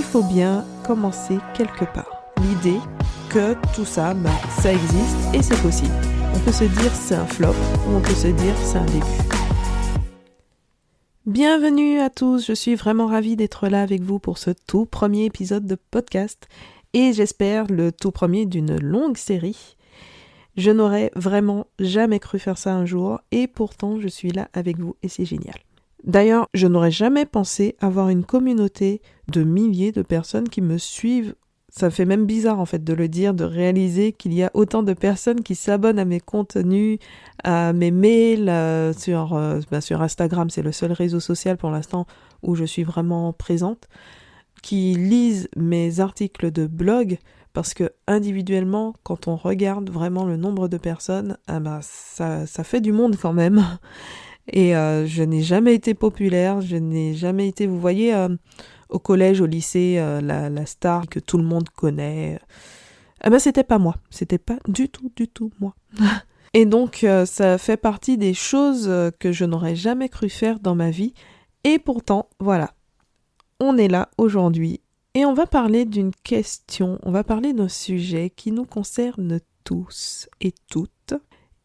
faut bien commencer quelque part. L'idée que tout ça, ça existe et c'est possible. On peut se dire c'est un flop ou on peut se dire c'est un début. Bienvenue à tous, je suis vraiment ravie d'être là avec vous pour ce tout premier épisode de podcast et j'espère le tout premier d'une longue série. Je n'aurais vraiment jamais cru faire ça un jour et pourtant je suis là avec vous et c'est génial. D'ailleurs, je n'aurais jamais pensé avoir une communauté de milliers de personnes qui me suivent. Ça fait même bizarre en fait de le dire, de réaliser qu'il y a autant de personnes qui s'abonnent à mes contenus, à mes mails, sur Instagram, c'est le seul réseau social pour l'instant où je suis vraiment présente, qui lisent mes articles de blog, parce que individuellement, quand on regarde vraiment le nombre de personnes, ça fait du monde quand même. Et je n'ai jamais été populaire, je n'ai jamais été, vous voyez, au collège, au lycée, la star que tout le monde connaît. C'était pas moi, c'était pas du tout moi. Et donc, ça fait partie des choses que je n'aurais jamais cru faire dans ma vie. Et pourtant, voilà, on est là aujourd'hui et on va parler d'une question, on va parler d'un sujet qui nous concerne tous et toutes.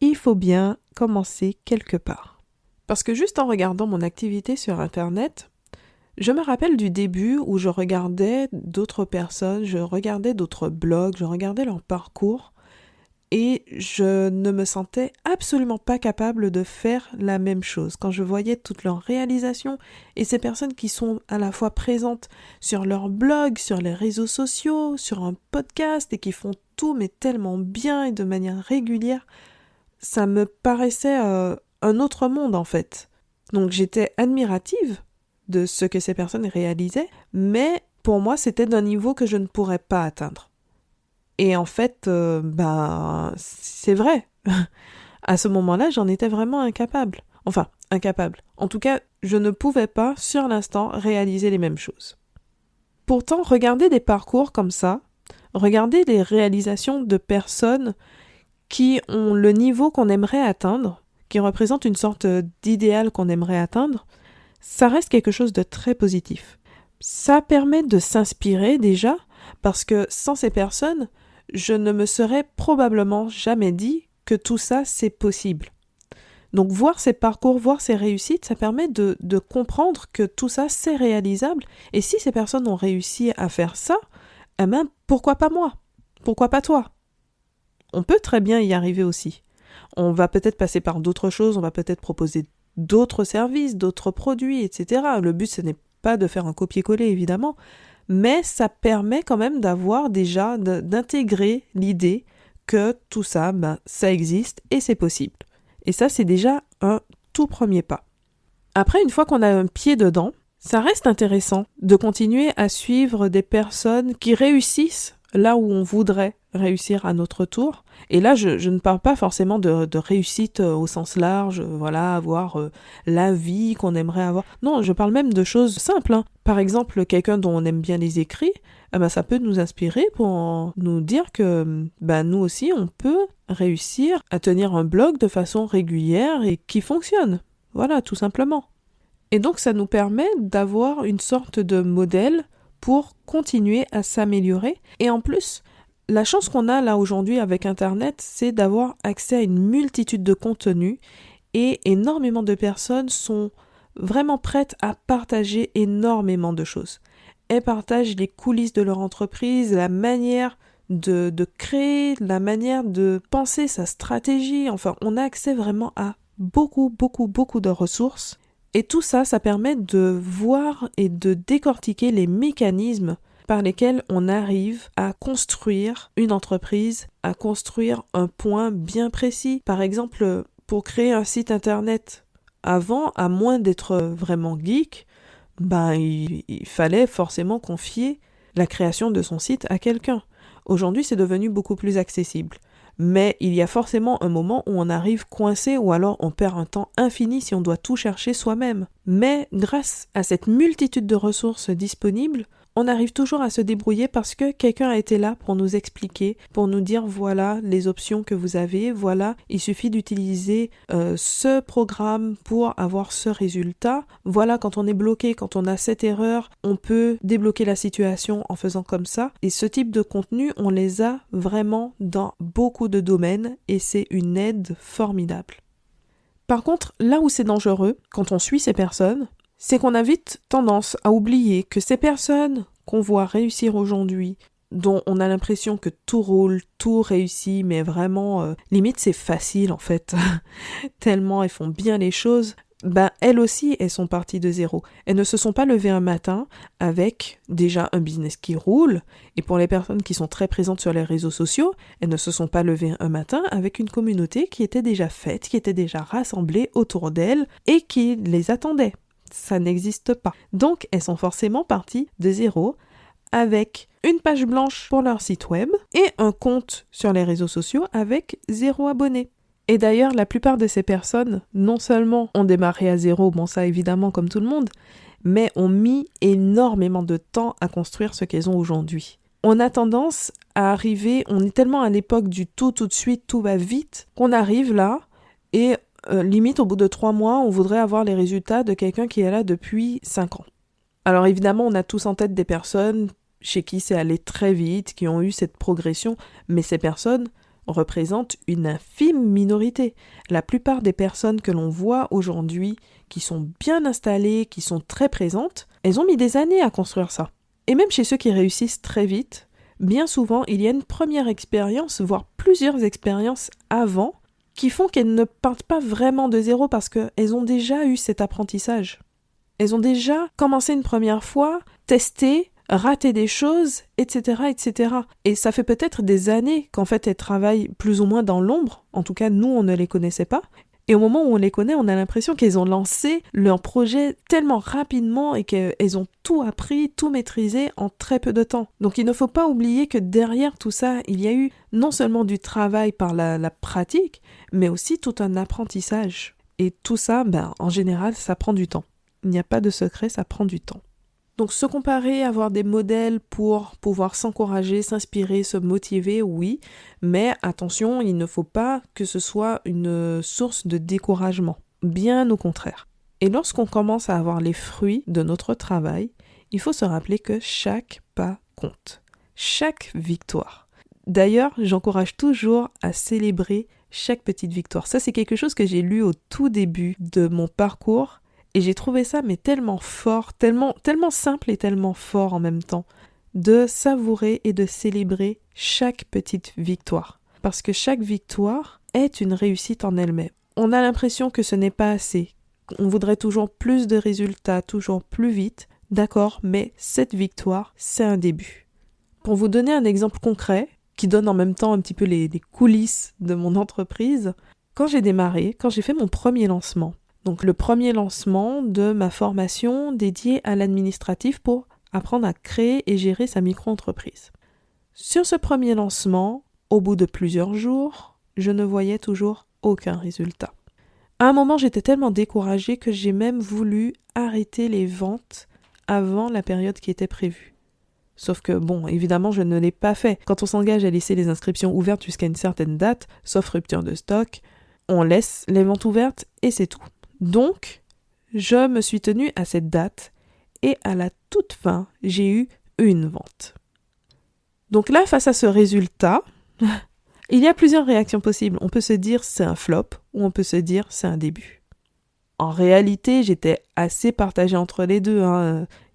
Il faut bien commencer quelque part. Parce que juste en regardant mon activité sur Internet, je me rappelle du début où je regardais d'autres personnes, je regardais d'autres blogs, je regardais leur parcours et je ne me sentais absolument pas capable de faire la même chose. Quand je voyais toutes leurs réalisations et ces personnes qui sont à la fois présentes sur leur blog, sur les réseaux sociaux, sur un podcast et qui font tout mais tellement bien et de manière régulière, ça me paraissait un autre monde en fait. Donc j'étais admirative de ce que ces personnes réalisaient, mais pour moi c'était d'un niveau que je ne pourrais pas atteindre. Et en fait, c'est vrai. À ce moment-là, j'en étais vraiment incapable. Enfin, incapable. En tout cas, je ne pouvais pas, sur l'instant, réaliser les mêmes choses. Pourtant, regarder des parcours comme ça, regarder les réalisations de personnes qui ont le niveau qu'on aimerait atteindre, qui représentent une sorte d'idéal qu'on aimerait atteindre, ça reste quelque chose de très positif. Ça permet de s'inspirer déjà, parce que sans ces personnes, je ne me serais probablement jamais dit que tout ça, c'est possible. Donc voir ces parcours, voir ces réussites, ça permet de comprendre que tout ça, c'est réalisable. Et si ces personnes ont réussi à faire ça, pourquoi pas moi ? Pourquoi pas toi ? On peut très bien y arriver aussi. On va peut-être passer par d'autres choses, on va peut-être proposer d'autres services, d'autres produits, etc. Le but, ce n'est pas de faire un copier-coller, évidemment, mais ça permet quand même d'avoir déjà, d'intégrer l'idée que tout ça, ça existe et c'est possible. Et ça, c'est déjà un tout premier pas. Après, une fois qu'on a un pied dedans, ça reste intéressant de continuer à suivre des personnes qui réussissent là où on voudrait réussir à notre tour. Et là, je ne parle pas forcément de réussite au sens large, avoir la vie qu'on aimerait avoir. Non, je parle même de choses simples. Par exemple, quelqu'un dont on aime bien les écrits, ça peut nous inspirer pour nous dire que nous aussi, on peut réussir à tenir un blog de façon régulière et qui fonctionne. Voilà, tout simplement. Et donc, ça nous permet d'avoir une sorte de modèle pour continuer à s'améliorer. Et en plus, la chance qu'on a là aujourd'hui avec Internet, c'est d'avoir accès à une multitude de contenus et énormément de personnes sont vraiment prêtes à partager énormément de choses. Elles partagent les coulisses de leur entreprise, la manière de créer, la manière de penser sa stratégie. Enfin, on a accès vraiment à beaucoup de ressources. Et tout ça, ça permet de voir et de décortiquer les mécanismes par lesquels on arrive à construire une entreprise, à construire un point bien précis. Par exemple, pour créer un site internet, avant, à moins d'être vraiment geek, il fallait forcément confier la création de son site à quelqu'un. Aujourd'hui, c'est devenu beaucoup plus accessible. Mais il y a forcément un moment où on arrive coincé ou alors on perd un temps infini si on doit tout chercher soi-même. Mais grâce à cette multitude de ressources disponibles, on arrive toujours à se débrouiller parce que quelqu'un a été là pour nous expliquer, pour nous dire voilà les options que vous avez, voilà, il suffit d'utiliser ce programme pour avoir ce résultat, voilà quand on est bloqué, quand on a cette erreur, on peut débloquer la situation en faisant comme ça. Et ce type de contenu, on les a vraiment dans beaucoup de domaines et c'est une aide formidable. Par contre, là où c'est dangereux, quand on suit ces personnes, c'est qu'on a vite tendance à oublier que ces personnes qu'on voit réussir aujourd'hui, dont on a l'impression que tout roule, tout réussit, mais vraiment, limite c'est facile en fait, tellement elles font bien les choses, elles aussi, elles sont parties de zéro. Elles ne se sont pas levées un matin avec déjà un business qui roule, et pour les personnes qui sont très présentes sur les réseaux sociaux, elles ne se sont pas levées un matin avec une communauté qui était déjà faite, qui était déjà rassemblée autour d'elles, et qui les attendait. Ça n'existe pas. Donc, elles sont forcément parties de zéro avec une page blanche pour leur site web et un compte sur les réseaux sociaux avec 0 abonné. Et d'ailleurs, la plupart de ces personnes, non seulement ont démarré à zéro, bon ça évidemment comme tout le monde, mais ont mis énormément de temps à construire ce qu'elles ont aujourd'hui. On a tendance à arriver, on est tellement à l'époque du tout de suite, tout va vite, qu'on arrive là et limite, au bout de 3 mois, on voudrait avoir les résultats de quelqu'un qui est là depuis 5 ans. Alors évidemment, on a tous en tête des personnes chez qui c'est allé très vite, qui ont eu cette progression, mais ces personnes représentent une infime minorité. La plupart des personnes que l'on voit aujourd'hui, qui sont bien installées, qui sont très présentes, elles ont mis des années à construire ça. Et même chez ceux qui réussissent très vite, bien souvent, il y a une première expérience, voire plusieurs expériences avant, qui font qu'elles ne partent pas vraiment de zéro parce qu'elles ont déjà eu cet apprentissage. Elles ont déjà commencé une première fois, testé, raté des choses, etc., etc. Et ça fait peut-être des années qu'en fait elles travaillent plus ou moins dans l'ombre, en tout cas nous on ne les connaissait pas, et au moment où on les connaît, on a l'impression qu'elles ont lancé leur projet tellement rapidement et qu'elles ont tout appris, tout maîtrisé en très peu de temps. Donc il ne faut pas oublier que derrière tout ça, il y a eu non seulement du travail par la pratique, mais aussi tout un apprentissage. Et tout ça, en général, ça prend du temps. Il n'y a pas de secret, ça prend du temps. Donc se comparer, avoir des modèles pour pouvoir s'encourager, s'inspirer, se motiver, oui, mais attention, il ne faut pas que ce soit une source de découragement, bien au contraire. Et lorsqu'on commence à avoir les fruits de notre travail, il faut se rappeler que chaque pas compte, chaque victoire. D'ailleurs, j'encourage toujours à célébrer chaque petite victoire. Ça, c'est quelque chose que j'ai lu au tout début de mon parcours. Et j'ai trouvé ça tellement fort, tellement simple et tellement fort en même temps, de savourer et de célébrer chaque petite victoire. Parce que chaque victoire est une réussite en elle-même. On a l'impression que ce n'est pas assez. On voudrait toujours plus de résultats, toujours plus vite. D'accord, mais cette victoire, c'est un début. Pour vous donner un exemple concret, qui donne en même temps un petit peu les coulisses de mon entreprise, quand j'ai démarré, quand j'ai fait mon premier lancement, donc le premier lancement de ma formation dédiée à l'administratif pour apprendre à créer et gérer sa micro-entreprise. Sur ce premier lancement, au bout de plusieurs jours, je ne voyais toujours aucun résultat. À un moment, j'étais tellement découragée que j'ai même voulu arrêter les ventes avant la période qui était prévue. Sauf que, évidemment, je ne l'ai pas fait. Quand on s'engage à laisser les inscriptions ouvertes jusqu'à une certaine date, sauf rupture de stock, on laisse les ventes ouvertes et c'est tout. Donc, je me suis tenue à cette date et à la toute fin, j'ai eu une vente. Donc là, face à ce résultat, il y a plusieurs réactions possibles. On peut se dire c'est un flop ou on peut se dire c'est un début. En réalité, j'étais assez partagée entre les deux.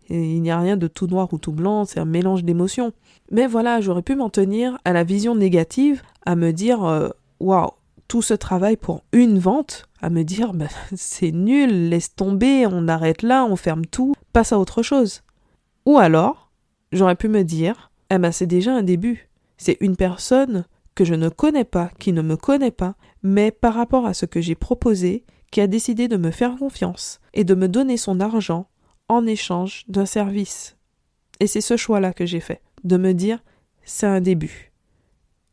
Il n'y a rien de tout noir ou tout blanc, c'est un mélange d'émotions. Mais voilà, j'aurais pu m'en tenir à la vision négative, à me dire waouh, tout ce travail pour une vente, à me dire c'est nul, laisse tomber, on arrête là, on ferme tout, passe à autre chose. Ou alors, j'aurais pu me dire c'est déjà un début. C'est une personne que je ne connais pas, qui ne me connaît pas, mais par rapport à ce que j'ai proposé, qui a décidé de me faire confiance et de me donner son argent en échange d'un service. Et c'est ce choix-là que j'ai fait, de me dire c'est un début.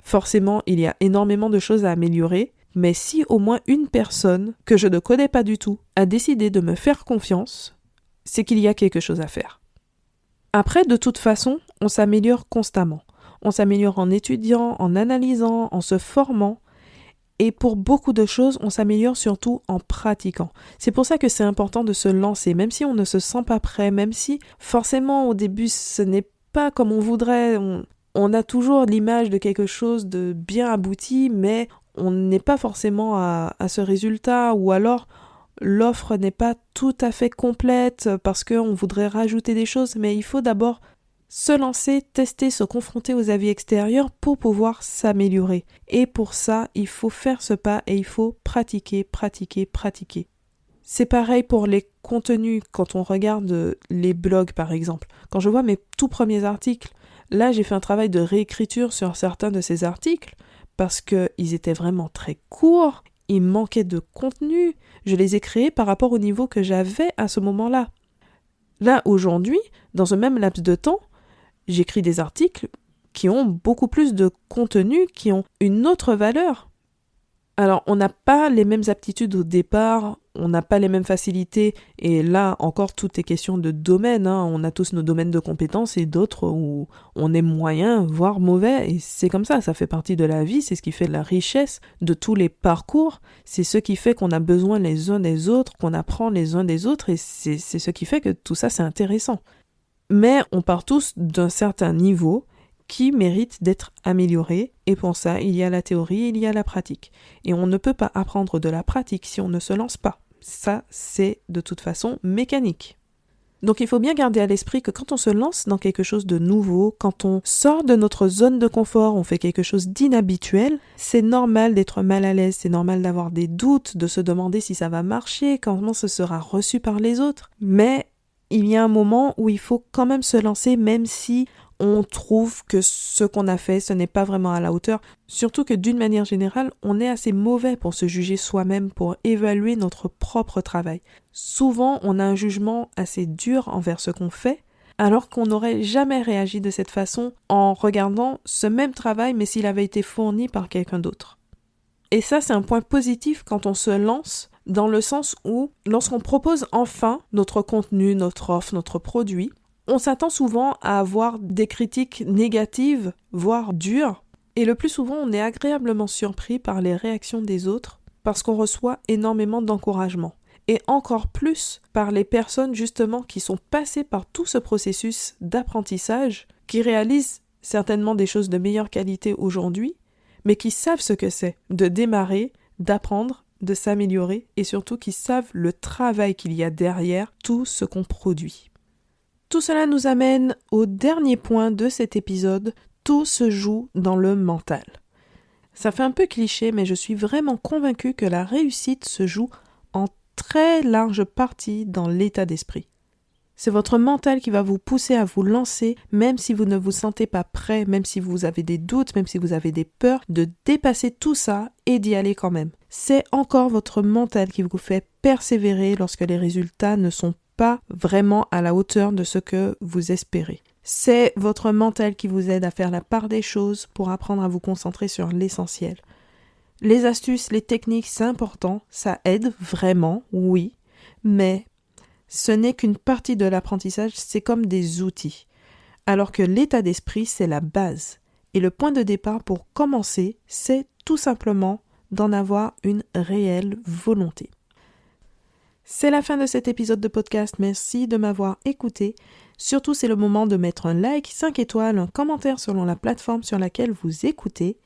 Forcément, il y a énormément de choses à améliorer, mais si au moins une personne que je ne connais pas du tout a décidé de me faire confiance, c'est qu'il y a quelque chose à faire. Après, de toute façon, on s'améliore constamment. On s'améliore en étudiant, en analysant, en se formant. Et pour beaucoup de choses, on s'améliore surtout en pratiquant. C'est pour ça que c'est important de se lancer, même si on ne se sent pas prêt, même si forcément au début ce n'est pas comme on voudrait. On a toujours l'image de quelque chose de bien abouti, mais on n'est pas forcément à ce résultat, ou alors l'offre n'est pas tout à fait complète parce qu'on voudrait rajouter des choses, mais il faut d'abord se lancer, tester, se confronter aux avis extérieurs pour pouvoir s'améliorer. Et pour ça, il faut faire ce pas et il faut pratiquer, pratiquer, pratiquer. C'est pareil pour les contenus, quand on regarde les blogs par exemple. Quand je vois mes tout premiers articles, là j'ai fait un travail de réécriture sur certains de ces articles parce qu'ils étaient vraiment très courts, il manquait de contenu, je les ai créés par rapport au niveau que j'avais à ce moment-là. Là aujourd'hui, dans ce même laps de temps, j'écris des articles qui ont beaucoup plus de contenu, qui ont une autre valeur. Alors, on n'a pas les mêmes aptitudes au départ, on n'a pas les mêmes facilités, et là, encore, tout est question de domaine, hein. On a tous nos domaines de compétences et d'autres où on est moyen, voire mauvais, et c'est comme ça fait partie de la vie, c'est ce qui fait la richesse de tous les parcours, c'est ce qui fait qu'on a besoin les uns des autres, qu'on apprend les uns des autres, et c'est ce qui fait que tout ça, c'est intéressant. Mais on part tous d'un certain niveau qui mérite d'être amélioré, et pour ça, il y a la théorie, il y a la pratique. Et on ne peut pas apprendre de la pratique si on ne se lance pas. Ça, c'est de toute façon mécanique. Donc il faut bien garder à l'esprit que quand on se lance dans quelque chose de nouveau, quand on sort de notre zone de confort, on fait quelque chose d'inhabituel, c'est normal d'être mal à l'aise, c'est normal d'avoir des doutes, de se demander si ça va marcher, comment ce sera reçu par les autres. Mais il y a un moment où il faut quand même se lancer, même si on trouve que ce qu'on a fait, ce n'est pas vraiment à la hauteur. Surtout que d'une manière générale, on est assez mauvais pour se juger soi-même, pour évaluer notre propre travail. Souvent, on a un jugement assez dur envers ce qu'on fait, alors qu'on n'aurait jamais réagi de cette façon en regardant ce même travail, mais s'il avait été fourni par quelqu'un d'autre. Et ça, c'est un point positif quand on se lance, dans le sens où, lorsqu'on propose enfin notre contenu, notre offre, notre produit, on s'attend souvent à avoir des critiques négatives, voire dures, et le plus souvent on est agréablement surpris par les réactions des autres, parce qu'on reçoit énormément d'encouragement, et encore plus par les personnes justement qui sont passées par tout ce processus d'apprentissage, qui réalisent certainement des choses de meilleure qualité aujourd'hui, mais qui savent ce que c'est de démarrer, d'apprendre, de s'améliorer, et surtout qui savent le travail qu'il y a derrière tout ce qu'on produit. Tout cela nous amène au dernier point de cet épisode, tout se joue dans le mental. Ça fait un peu cliché, mais je suis vraiment convaincue que la réussite se joue en très large partie dans l'état d'esprit. C'est votre mental qui va vous pousser à vous lancer, même si vous ne vous sentez pas prêt, même si vous avez des doutes, même si vous avez des peurs, de dépasser tout ça et d'y aller quand même. C'est encore votre mental qui vous fait persévérer lorsque les résultats ne sont pas vraiment à la hauteur de ce que vous espérez. C'est votre mental qui vous aide à faire la part des choses pour apprendre à vous concentrer sur l'essentiel. Les astuces, les techniques, c'est important, ça aide vraiment, oui, mais ce n'est qu'une partie de l'apprentissage, c'est comme des outils. Alors que l'état d'esprit, c'est la base. Et le point de départ pour commencer, c'est tout simplement d'en avoir une réelle volonté. C'est la fin de cet épisode de podcast, merci de m'avoir écouté. Surtout, c'est le moment de mettre un like, 5 étoiles, un commentaire selon la plateforme sur laquelle vous écoutez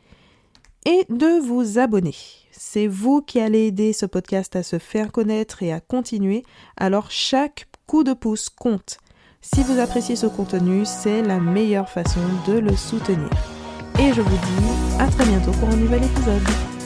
et de vous abonner. C'est vous qui allez aider ce podcast à se faire connaître et à continuer, alors chaque coup de pouce compte. Si vous appréciez ce contenu, c'est la meilleure façon de le soutenir. Et je vous dis à très bientôt pour un nouvel épisode.